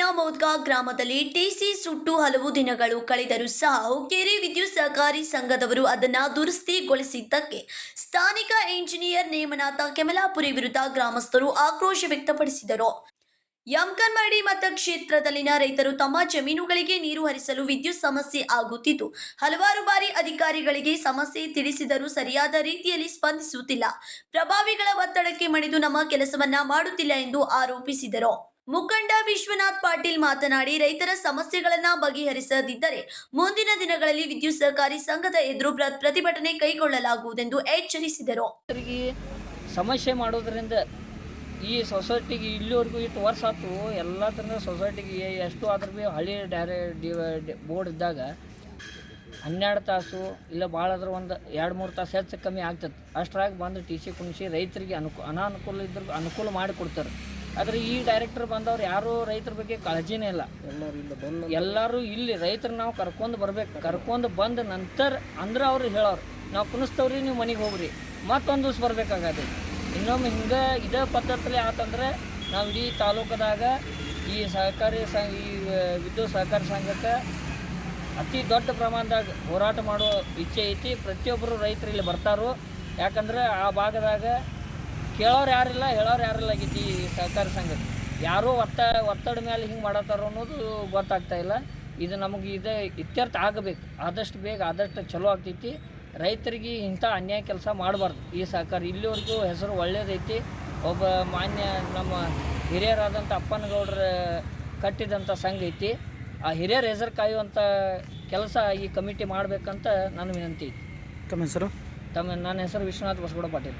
ತಾಲೂಕಿನ ಮೌದ್ಗಾ ಗ್ರಾಮದಲ್ಲಿ ಟಿಸಿ ಸುಟ್ಟು ಹಲವು ದಿನಗಳು ಕಳೆದರೂ ಸಹ ಹುಕ್ಕೇರಿ ವಿದ್ಯುತ್ ಸಹಕಾರಿ ಸಂಘದವರು ಅದನ್ನು ದುರಸ್ತಿಗೊಳಿಸಿದ್ದಕ್ಕೆ ಸ್ಥಾನಿಕ ಇಂಜಿನಿಯರ್ ನೇಮನಾಥ ಕೆಮಲಾಪುರಿ ವಿರುದ್ಧ ಗ್ರಾಮಸ್ಥರು ಆಕ್ರೋಶ ವ್ಯಕ್ತಪಡಿಸಿದರು. ಯಮಕನಮರಡಿ ಮತಕ್ಷೇತ್ರದಲ್ಲಿನ ರೈತರು ತಮ್ಮ ಜಮೀನುಗಳಿಗೆ ನೀರು ಹರಿಸಲು ವಿದ್ಯುತ್ ಸಮಸ್ಯೆ ಆಗುತ್ತಿದ್ದು, ಹಲವಾರು ಬಾರಿ ಅಧಿಕಾರಿಗಳಿಗೆ ಸಮಸ್ಯೆ ತಿಳಿಸಿದರೂ ಸರಿಯಾದ ರೀತಿಯಲ್ಲಿ ಸ್ಪಂದಿಸುತ್ತಿಲ್ಲ. ಪ್ರಭಾವಿಗಳ ಒತ್ತಡಕ್ಕೆ ಮಣಿದು ನಮ್ಮ ಕೆಲಸವನ್ನ ಮಾಡುತ್ತಿಲ್ಲ ಎಂದು ಆರೋಪಿಸಿದರು. ಮುಖಂಡ ವಿಶ್ವನಾಥ್ ಪಾಟೀಲ್ ಮಾತನಾಡಿ, ರೈತರ ಸಮಸ್ಯೆಗಳನ್ನು ಬಗೆಹರಿಸದಿದ್ದರೆ ಮುಂದಿನ ದಿನಗಳಲ್ಲಿ ವಿದ್ಯುತ್ ಸಹಕಾರಿ ಸಂಘದ ಎದುರು ಪ್ರತಿಭಟನೆ ಕೈಗೊಳ್ಳಲಾಗುವುದೆಂದು ಎಚ್ಚರಿಸಿದರು. ಸಮಸ್ಯೆ ಮಾಡೋದ್ರಿಂದ ಈ ಸೊಸೈಟಿಗೆ ಇಲ್ಲಿವರೆಗೂ ಇಷ್ಟು ವರ್ಷ ಆಯ್ತು, ಎಲ್ಲ ಥರದ ಸೊಸೈಟಿಗೆ ಎಷ್ಟು ಆದ್ರೂ ಭೀ ಹಳ್ಳಿ ಬೋರ್ಡ್ ಇದ್ದಾಗ 12 ತಾಸು ಇಲ್ಲ ಭಾಳ ಆದ್ರೆ ಒಂದು 2-3 ತಾಸು ಹೆಚ್ಚು ಕಮ್ಮಿ ಆಗ್ತದೆ. ಅಷ್ಟರಾಗಿ ಬಂದು ಟಿ ಸಿ ಕುಣಿಸಿ ರೈತರಿಗೆ ಅನಾನುಕೂಲ ಇದ್ರೂ ಅನುಕೂಲ ಮಾಡಿಕೊಡ್ತಾರೆ. ಆದರೆ ಈ ಡೈರೆಕ್ಟರ್ ಬಂದವ್ರು ಯಾರೂ ರೈತರ ಬಗ್ಗೆ ಕಾಳಜಿನೇ ಇಲ್ಲ. ಎಲ್ಲರೂ ಇಲ್ಲಿ ರೈತರು ನಾವು ಕರ್ಕೊಂಡು ಬಂದ ನಂತರ ಅಂದ್ರೆ ಅವ್ರು ಹೇಳೋರು ನಾವು ಕುಣಿಸ್ತವ್ರಿ, ನೀವು ಮನೆಗೆ ಹೋಗ್ರಿ, ಮತ್ತೊಂದು ದಿವ್ಸ ಬರಬೇಕಾಗತ್ತೆ. ಇನ್ನೊಮ್ಮೆ ಹಿಂಗೆ ಇದೇ ಪದ್ಧತಿಲಿ ಆತಂದ್ರೆ ನಾವು ಇಡೀ ತಾಲೂಕದಾಗ ಈ ಸಹಕಾರಿ ಈ ವಿದ್ಯುತ್ ಸಹಕಾರಿ ಸಂಘಕ್ಕೆ ಅತಿ ದೊಡ್ಡ ಪ್ರಮಾಣದಾಗ ಹೋರಾಟ ಮಾಡೋ ಇಚ್ಛೆ ಐತಿ. ಪ್ರತಿಯೊಬ್ಬರು ರೈತರು ಇಲ್ಲಿ ಬರ್ತಾರೋ, ಯಾಕಂದ್ರೆ ಆ ಭಾಗದಾಗ ಕೇಳೋರು ಯಾರಿಲ್ಲ, ಹೇಳೋರು ಯಾರಿಲ್ಲ ಆಗೈತಿ. ಈ ಸಹಕಾರಿ ಸಂಘಕ್ಕೆ ಯಾರೋ ಒತ್ತಡ ಮೇಲೆ ಹಿಂಗೆ ಮಾಡತ್ತಾರೋ ಅನ್ನೋದು ಗೊತ್ತಾಗ್ತಾ ಇಲ್ಲ. ಇದು ನಮಗೆ ಇತ್ಯರ್ಥ ಆಗಬೇಕು, ಆದಷ್ಟು ಬೇಗ ಆದಷ್ಟು ಚಲೋ ಆಗ್ತೈತಿ. ರೈತರಿಗೆ ಇಂಥ ಅನ್ಯಾಯ ಕೆಲಸ ಮಾಡಬಾರ್ದು. ಈ ಸಹಕಾರಿ ಇಲ್ಲಿವರೆಗೂ ಹೆಸರು ಒಳ್ಳೇದೈತಿ. ಒಬ್ಬ ಮಾನ್ಯ ನಮ್ಮ ಹಿರಿಯರಾದಂಥ ಅಪ್ಪನಗೌಡ್ರ ಕಟ್ಟಿದಂಥ ಸಂಘ ಐತಿ. ಆ ಹಿರಿಯರ ಹೆಸರು ಕಾಯುವಂಥ ಕೆಲಸ ಈ ಕಮಿಟಿ ಮಾಡಬೇಕಂತ ನನ್ನ ವಿನಂತಿ ಐತಿ. ತಮ್ಮ ಹೆಸರು? ನನ್ನ ಹೆಸರು ವಿಶ್ವನಾಥ್ ಬಸಗೌಡ ಪಾಟೀಲ್.